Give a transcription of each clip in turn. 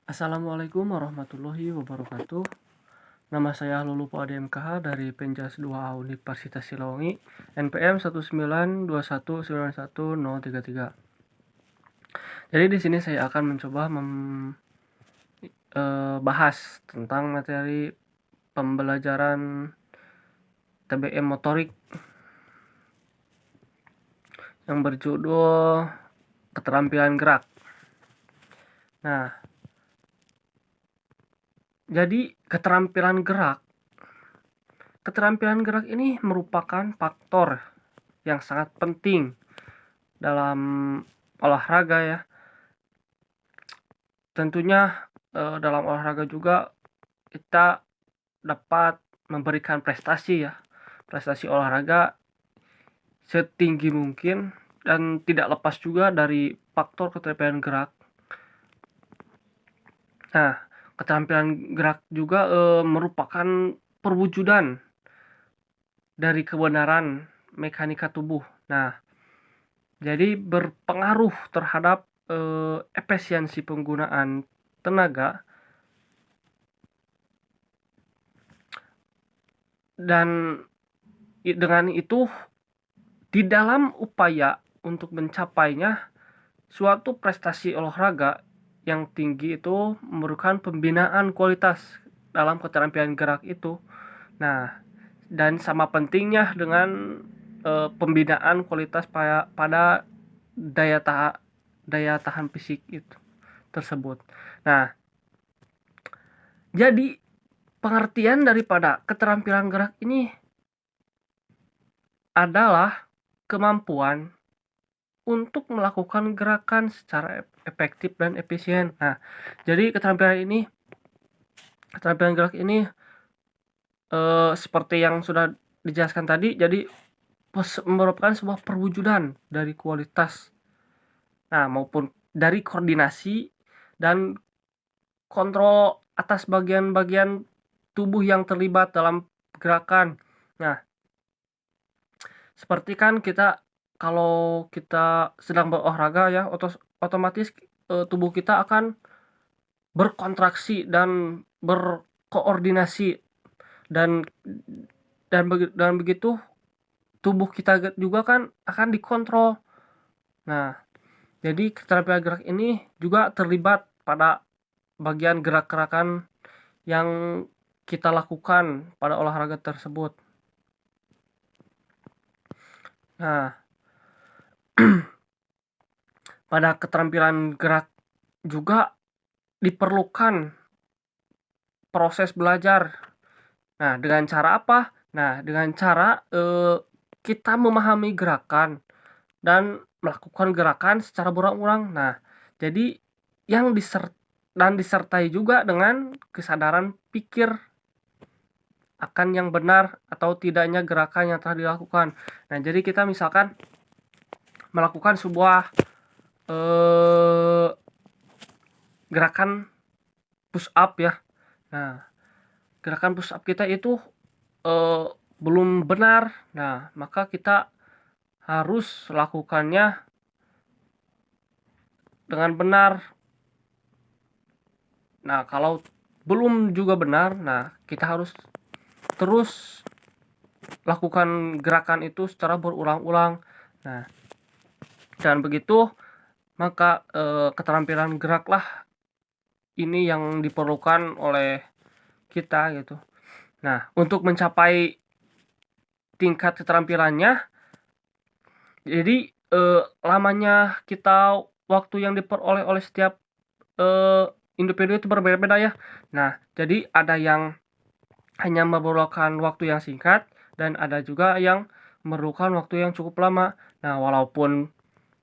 Assalamualaikum warahmatullahi wabarakatuh. Nama saya Lulupo ADMKH dari Penjas 2A Universitas Silowangi, NPM 192191033. Jadi di sini saya akan mencoba bahas tentang materi pembelajaran TBM motorik yang berjudul keterampilan gerak. Nah, jadi keterampilan gerak ini merupakan faktor yang sangat penting dalam olahraga ya. Tentunya dalam olahraga juga kita dapat memberikan prestasi ya, prestasi olahraga setinggi mungkin dan tidak lepas juga dari faktor keterampilan gerak. Nah, keterampilan gerak juga merupakan perwujudan dari kebenaran mekanika tubuh. Nah, jadi berpengaruh terhadap efisiensi penggunaan tenaga dan dengan itu di dalam upaya untuk mencapainya suatu prestasi olahraga yang tinggi itu memerlukan pembinaan kualitas dalam keterampilan gerak itu. Nah, dan sama pentingnya dengan pembinaan kualitas pada daya tahan fisik itu tersebut. Nah, jadi pengertian daripada keterampilan gerak ini adalah kemampuan untuk melakukan gerakan secara efektif dan efisien. Nah, jadi keterampilan gerak ini seperti yang sudah dijelaskan tadi, jadi merupakan sebuah perwujudan dari kualitas, nah maupun dari koordinasi dan kontrol atas bagian-bagian tubuh yang terlibat dalam gerakan. Nah, seperti kan kalau kita sedang berolahraga ya, otomatis tubuh kita akan berkontraksi dan berkoordinasi dan begitu tubuh kita juga kan akan dikontrol. Nah, jadi keterampilan gerak ini juga terlibat pada bagian gerak-gerakan yang kita lakukan pada olahraga tersebut. Nah, pada keterampilan gerak juga diperlukan proses belajar. Nah, dengan cara apa? Nah, dengan cara kita memahami gerakan dan melakukan gerakan secara berulang-ulang. Nah, jadi yang disertai juga dengan kesadaran pikir akan yang benar atau tidaknya gerakan yang telah dilakukan. Nah, jadi kita misalkan melakukan sebuah gerakan push up ya. Nah, gerakan push up kita itu belum benar. Nah, maka kita harus lakukannya dengan benar. Nah, kalau belum juga benar, nah kita harus terus lakukan gerakan itu secara berulang-ulang. Nah, dan begitu maka keterampilan geraklah ini yang diperlukan oleh kita gitu. Nah, untuk mencapai tingkat keterampilannya, jadi lamanya waktu yang diperoleh oleh setiap individu itu berbeda-beda ya. Nah, jadi ada yang hanya memerlukan waktu yang singkat dan ada juga yang memerlukan waktu yang cukup lama. Nah, walaupun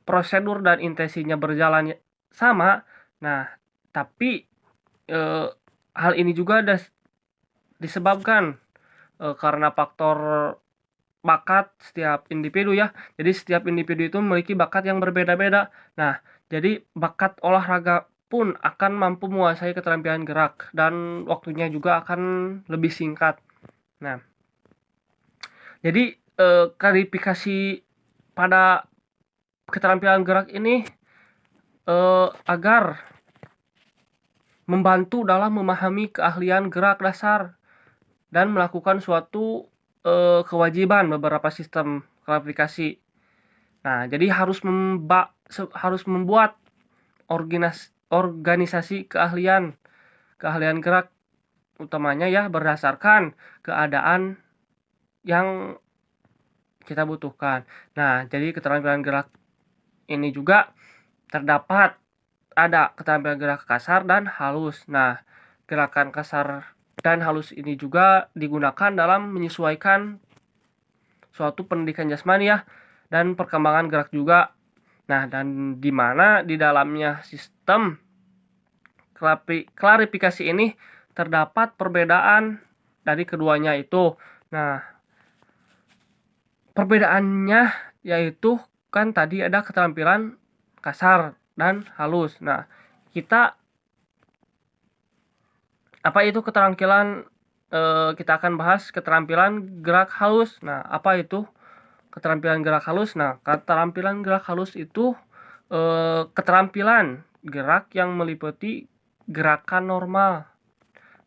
prosedur dan intensinya berjalan sama, nah tapi hal ini juga disebabkan karena faktor bakat setiap individu ya. Jadi setiap individu itu memiliki bakat yang berbeda-beda. Nah, jadi bakat olahraga pun akan mampu menguasai keterampilan gerak dan waktunya juga akan lebih singkat. Nah, jadi klarifikasi pada keterampilan gerak ini agar membantu dalam memahami keahlian gerak dasar dan melakukan suatu kewajiban beberapa sistem klarifikasi. Nah, jadi harus membuat organisasi keahlian gerak utamanya ya berdasarkan keadaan yang kita butuhkan. Nah, jadi keterampilan gerak ini juga ada keterampilan gerak kasar dan halus. Nah, gerakan kasar dan halus ini juga digunakan dalam menyesuaikan suatu pendidikan jasmani ya dan perkembangan gerak juga. Nah, dan di mana di dalamnya sistem klarifikasi ini terdapat perbedaan dari keduanya itu. Nah, perbedaannya yaitu kan tadi ada keterampilan kasar dan halus. Nah, apa itu keterampilan kita akan bahas keterampilan gerak halus. Nah, apa itu keterampilan gerak halus? Nah, keterampilan gerak halus itu keterampilan gerak yang meliputi gerakan normal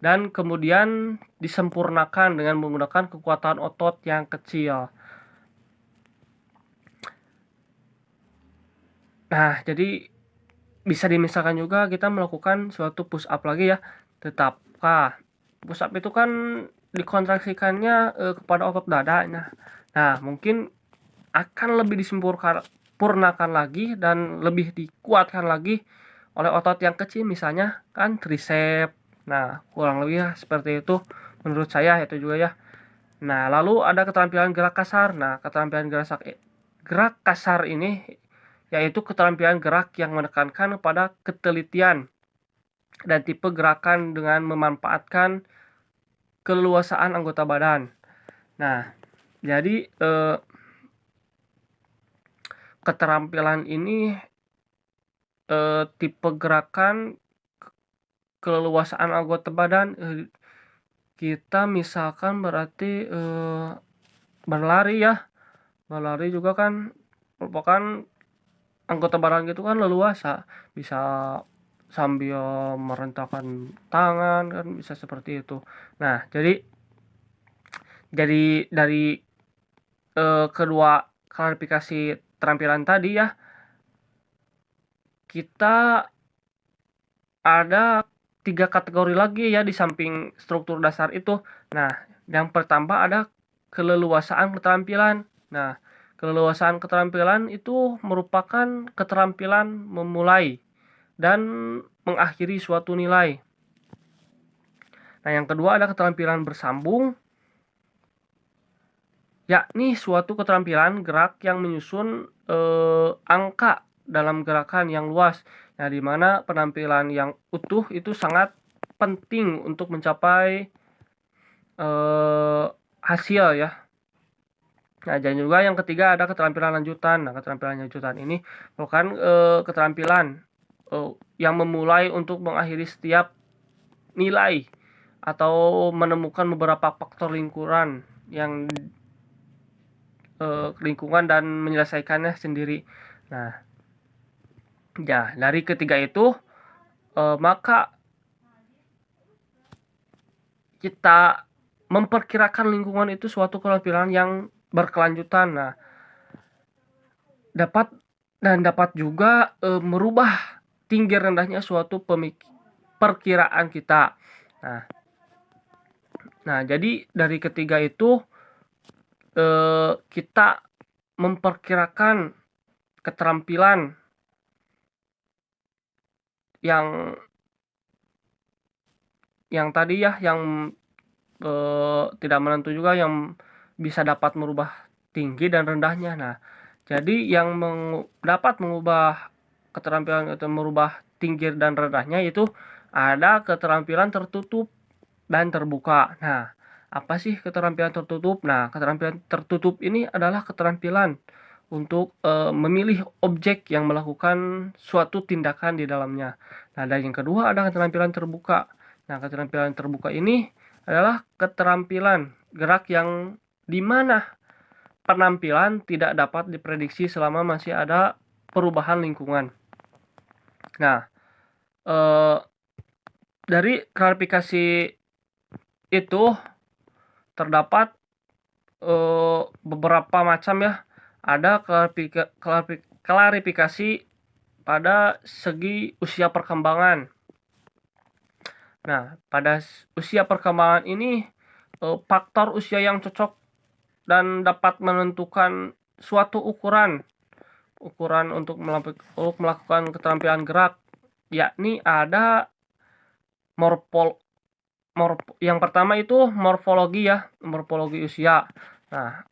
dan kemudian disempurnakan dengan menggunakan kekuatan otot yang kecil. Nah, jadi bisa dimisalkan juga kita melakukan suatu push up lagi ya. Push up itu kan dikontraksikannya kepada otot dada. Nah, mungkin akan lebih disempurnakan lagi dan lebih dikuatkan lagi oleh otot yang kecil, misalnya kan tricep. Nah, kurang lebih ya seperti itu menurut saya itu juga ya. Nah, lalu ada keterampilan gerak kasar. Nah, keterampilan gerak kasar ini yaitu keterampilan gerak yang menekankan pada ketelitian dan tipe gerakan dengan memanfaatkan keleluasaan anggota badan. Nah, jadi keterampilan ini tipe gerakan keleluasaan anggota badan kita misalkan berarti berlari ya. Berlari juga kan merupakan anggota badan gitu kan leluasa, bisa sambil merentangkan tangan kan bisa seperti itu. Nah, jadi dari kedua klarifikasi keterampilan tadi ya, kita ada 3 kategori lagi ya di samping struktur dasar itu. Nah, yang pertama ada keleluasaan keterampilan. Nah, keleluasaan keterampilan itu merupakan keterampilan memulai dan mengakhiri suatu nilai. Nah, yang kedua ada keterampilan bersambung, yakni suatu keterampilan gerak yang menyusun angka dalam gerakan yang luas. Nah, di mana penampilan yang utuh itu sangat penting untuk mencapai hasil ya. Nah, dan juga yang ketiga ada keterampilan lanjutan. Nah, keterampilan lanjutan ini merupakan keterampilan yang memulai untuk mengakhiri setiap nilai atau menemukan beberapa faktor lingkungan dan menyelesaikannya sendiri. Nah, ya dari ketiga itu maka kita memperkirakan lingkungan itu suatu keterampilan yang berkelanjutan. Nah, dapat juga merubah tinggi rendahnya suatu perkiraan kita. Nah, jadi dari ketiga itu kita memperkirakan keterampilan yang tadi ya, yang tidak menentu juga, yang bisa dapat merubah tinggi dan rendahnya. Nah, jadi yang dapat mengubah keterampilan itu merubah tinggi dan rendahnya itu ada keterampilan tertutup dan terbuka. Nah, apa sih keterampilan tertutup? Nah, keterampilan tertutup ini adalah keterampilan untuk memilih objek yang melakukan suatu tindakan di dalamnya. Nah, dan yang kedua ada keterampilan terbuka. Nah, keterampilan terbuka ini adalah keterampilan gerak yang dimana penampilan tidak dapat diprediksi selama masih ada perubahan lingkungan. Nah, Dari klarifikasi itu terdapat beberapa macam ya. Ada klarifikasi pada segi usia perkembangan. Nah, pada usia perkembangan ini faktor usia yang cocok dan dapat menentukan suatu ukuran untuk melakukan keterampilan gerak, yakni ada yang pertama itu morfologi ya, morfologi usia. Nah,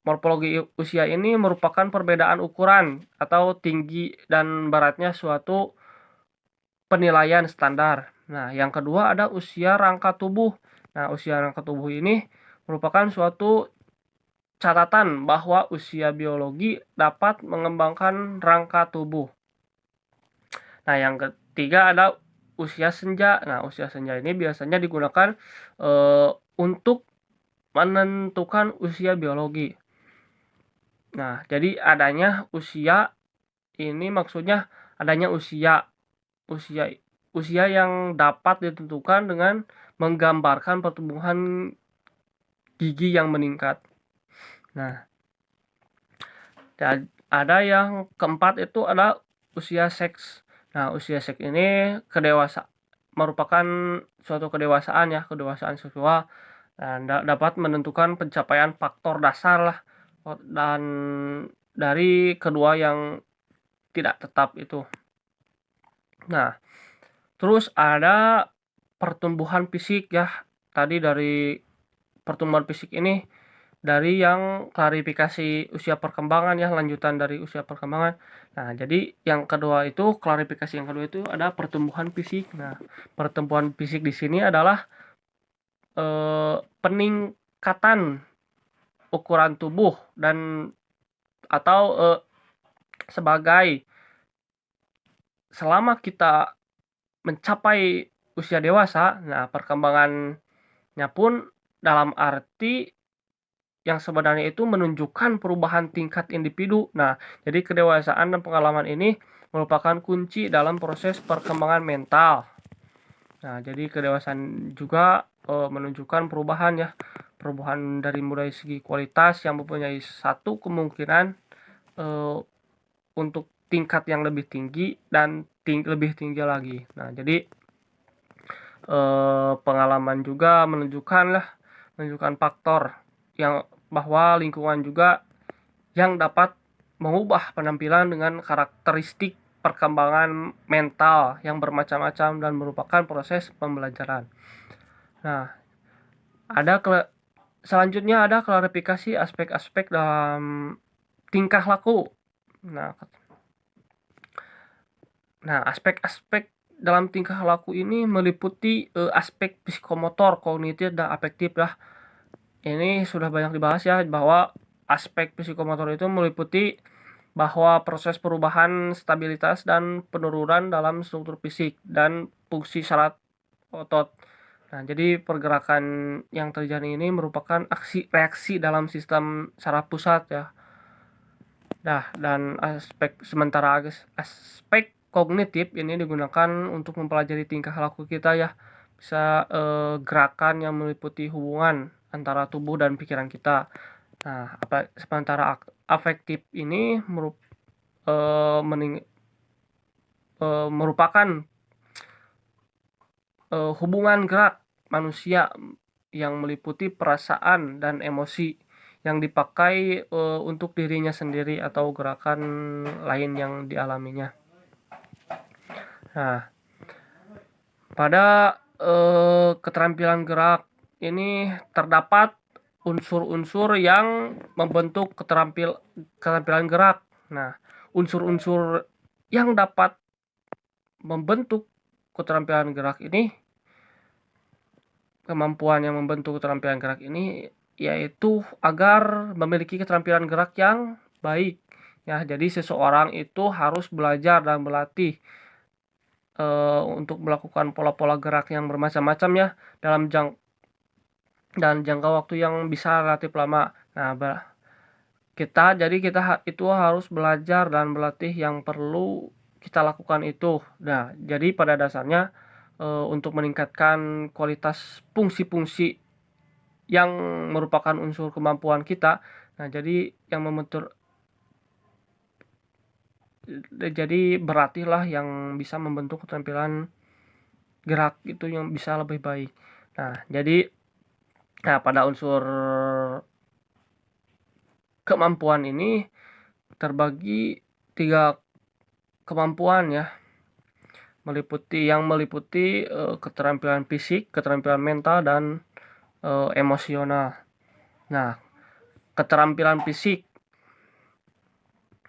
morfologi usia ini merupakan perbedaan ukuran atau tinggi dan beratnya suatu penilaian standar. Nah, yang kedua ada usia rangka tubuh. Nah, usia rangka tubuh ini merupakan suatu catatan bahwa usia biologi dapat mengembangkan rangka tubuh. Nah, yang ketiga ada usia senja. Nah, usia senja ini biasanya digunakan untuk menentukan usia biologi. Nah, jadi adanya usia ini maksudnya adanya usia yang dapat ditentukan dengan menggambarkan pertumbuhan gigi yang meningkat. Nah, ada yang keempat itu ada usia seks. Nah, usia seks ini merupakan suatu kedewasaan seksual dan dapat menentukan pencapaian faktor dasar lah dan dari kedua yang tidak tetap itu. Nah, terus ada pertumbuhan fisik ya. Tadi dari pertumbuhan fisik ini dari yang klarifikasi usia perkembangan ya, lanjutan dari usia perkembangan. Nah, jadi yang kedua itu klarifikasi yang kedua itu ada pertumbuhan fisik. Nah, pertumbuhan fisik di sini adalah peningkatan ukuran tubuh dan atau sebagai selama kita mencapai usia dewasa, nah perkembangannya pun dalam arti yang sebenarnya itu menunjukkan perubahan tingkat individu. Nah, jadi kedewasaan dan pengalaman ini merupakan kunci dalam proses perkembangan mental. Nah, jadi kedewasaan juga menunjukkan perubahan ya, perubahan dari mulai segi kualitas yang mempunyai satu kemungkinan untuk tingkat yang lebih tinggi dan lebih tinggi lagi. Nah, jadi pengalaman juga menunjukkan faktor yang bahwa lingkungan juga yang dapat mengubah penampilan dengan karakteristik perkembangan mental yang bermacam-macam dan merupakan proses pembelajaran. Nah, selanjutnya ada klarifikasi aspek-aspek dalam tingkah laku. Nah, aspek-aspek dalam tingkah laku ini meliputi aspek psikomotor, kognitif, dan afektif lah. Ini sudah banyak dibahas ya, bahwa aspek psikomotor itu meliputi bahwa proses perubahan stabilitas dan penurunan dalam struktur fisik dan fungsi syarat otot. Nah, jadi pergerakan yang terjadi ini merupakan reaksi dalam sistem saraf pusat ya. Nah, dan aspek kognitif ini digunakan untuk mempelajari tingkah laku kita ya. Bisa gerakan yang meliputi hubungan antara tubuh dan pikiran kita. Nah, sementara afektif ini merupakan hubungan gerak manusia yang meliputi perasaan dan emosi yang dipakai untuk dirinya sendiri atau gerakan lain yang dialaminya. Nah, pada keterampilan gerak ini terdapat unsur-unsur yang membentuk keterampilan gerak. Nah, unsur-unsur yang dapat membentuk keterampilan gerak ini, kemampuan yang membentuk keterampilan gerak ini yaitu agar memiliki keterampilan gerak yang baik. Ya, jadi seseorang itu harus belajar dan berlatih untuk melakukan pola-pola gerak yang bermacam-macam ya dalam jangka waktu yang bisa relatif lama. Nah, kita itu harus belajar dan berlatih yang perlu kita lakukan itu. Nah, jadi pada dasarnya untuk meningkatkan kualitas fungsi-fungsi yang merupakan unsur kemampuan kita. Nah, jadi berlatihlah yang bisa membentuk keterampilan gerak itu yang bisa lebih baik. Nah, pada unsur kemampuan ini terbagi 3 kemampuan ya, meliputi keterampilan fisik, keterampilan mental, dan emosional. Nah, keterampilan fisik.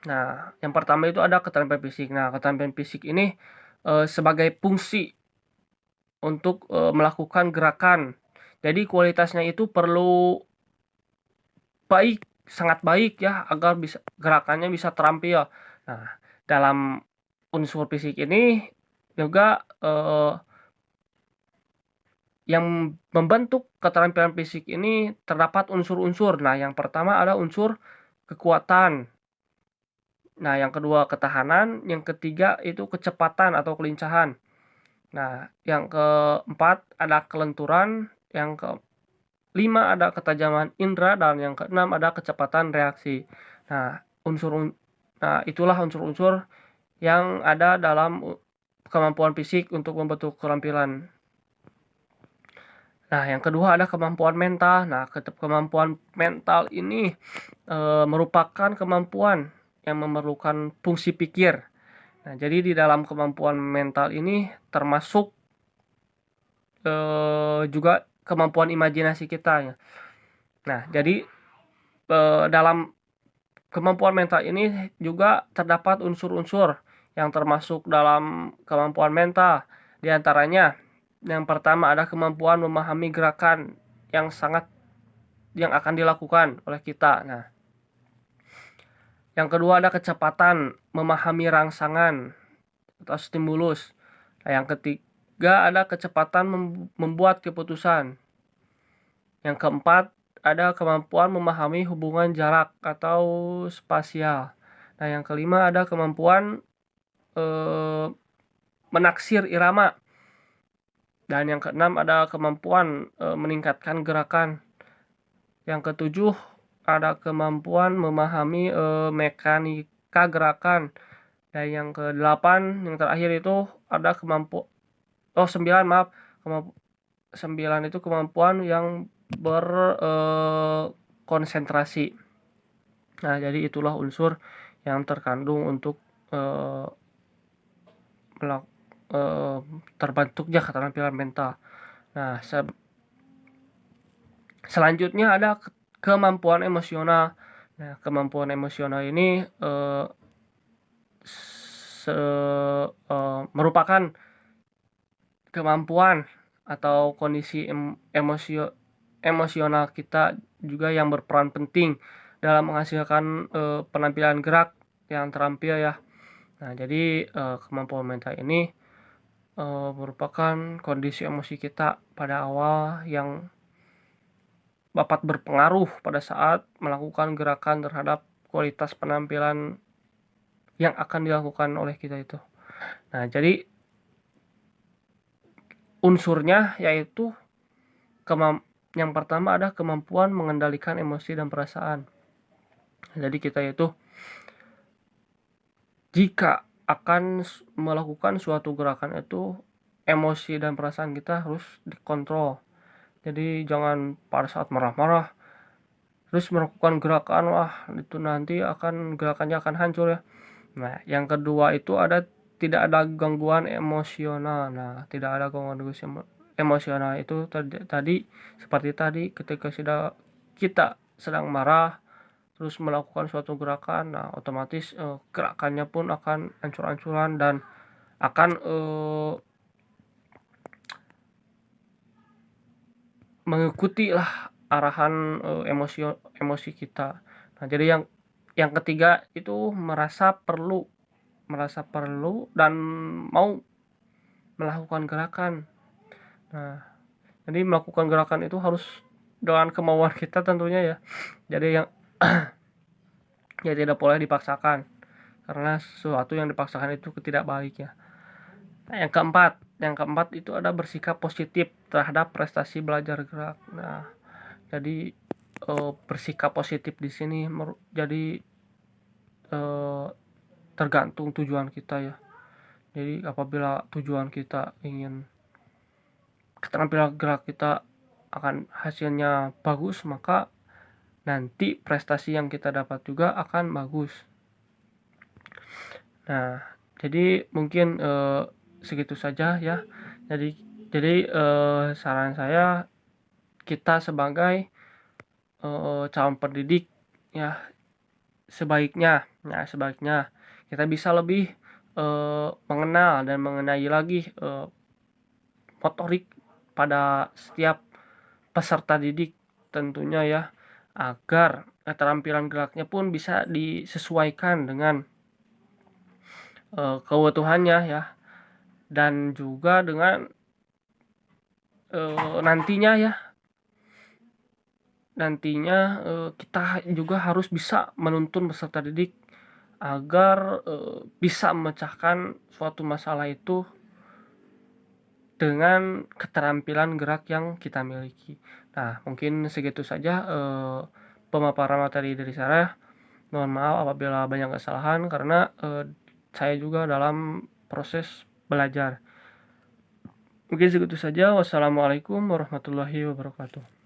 Nah, yang pertama itu ada keterampilan fisik. Nah, keterampilan fisik ini sebagai fungsi untuk melakukan gerakan. Jadi kualitasnya itu perlu baik, sangat baik ya, agar gerakannya bisa terampil. Nah, dalam unsur fisik ini juga yang membentuk keterampilan fisik ini terdapat unsur-unsur. Nah, yang pertama ada unsur kekuatan. Nah, yang kedua ketahanan, yang ketiga itu kecepatan atau kelincahan. Nah, yang keempat ada kelenturan, yang kelima ada ketajaman indera, dan yang keenam ada kecepatan reaksi. Nah, itulah unsur-unsur yang ada dalam kemampuan fisik untuk membentuk keterampilan. Nah, yang kedua ada kemampuan mental. Nah, kemampuan mental ini merupakan kemampuan yang memerlukan fungsi pikir. Nah, jadi di dalam kemampuan mental ini termasuk juga kemampuan imajinasi kita ya. Nah, jadi dalam kemampuan mental ini juga terdapat unsur-unsur yang termasuk dalam kemampuan mental. Di antaranya yang pertama ada kemampuan memahami gerakan yang akan dilakukan oleh kita. Nah, yang kedua ada kecepatan memahami rangsangan atau stimulus. Nah, yang ketiga ada kecepatan membuat keputusan. Yang keempat ada kemampuan memahami hubungan jarak atau spasial. Nah, yang kelima ada kemampuan menaksir irama. Dan yang keenam ada kemampuan meningkatkan gerakan. Yang ketujuh ada kemampuan memahami mekanika gerakan. Dan yang kedelapan, yang terakhir itu ada sembilan itu kemampuan yang berkonsentrasi. Nah, jadi itulah unsur yang terkandung untuk terbentuknya keterampilan mental. Nah, selanjutnya ada kemampuan emosional. Nah, kemampuan emosional ini merupakan kemampuan atau kondisi emosional kita juga yang berperan penting dalam menghasilkan penampilan gerak yang terampil ya. Nah, jadi kemampuan mental ini merupakan kondisi emosi kita pada awal yang dapat berpengaruh pada saat melakukan gerakan terhadap kualitas penampilan yang akan dilakukan oleh kita itu. Nah, jadi unsurnya yaitu yang pertama ada kemampuan mengendalikan emosi dan perasaan. Jadi kita itu jika akan melakukan suatu gerakan itu emosi dan perasaan kita harus dikontrol. Jadi jangan pada saat marah-marah terus melakukan gerakan, wah itu nanti gerakannya akan hancur ya. Nah, yang kedua itu tidak ada gangguan emosional. Nah, tidak ada gangguan emosional itu seperti tadi ketika kita sedang marah terus melakukan suatu gerakan, nah otomatis gerakannya pun akan ancur-ancuran dan akan mengikuti lah arahan emosi kita. Nah, jadi yang ketiga itu merasa perlu dan mau melakukan gerakan. Nah, jadi melakukan gerakan itu harus dengan kemauan kita tentunya ya. Jadi yang ya tidak boleh dipaksakan, karena sesuatu yang dipaksakan itu tidak baik ya. Nah, yang keempat itu ada bersikap positif terhadap prestasi belajar gerak. Nah, jadi bersikap positif di sini jadi tergantung tujuan kita ya. Jadi apabila tujuan kita ingin keterampilan gerak kita akan hasilnya bagus, maka nanti prestasi yang kita dapat juga akan bagus. Nah, jadi mungkin segitu saja ya. Jadi saran saya, kita sebagai calon pendidik ya, sebaiknya kita bisa lebih mengenal dan mengenai lagi motorik pada setiap peserta didik tentunya ya, agar keterampilan geraknya pun bisa disesuaikan dengan kebutuhannya ya, dan juga dengan nantinya kita juga harus bisa menuntun peserta didik agar bisa memecahkan suatu masalah itu dengan keterampilan gerak yang kita miliki. Nah, mungkin segitu saja pemaparan materi dari saya. Mohon maaf apabila banyak kesalahan karena saya juga dalam proses belajar. Mungkin segitu saja. Wassalamualaikum warahmatullahi wabarakatuh.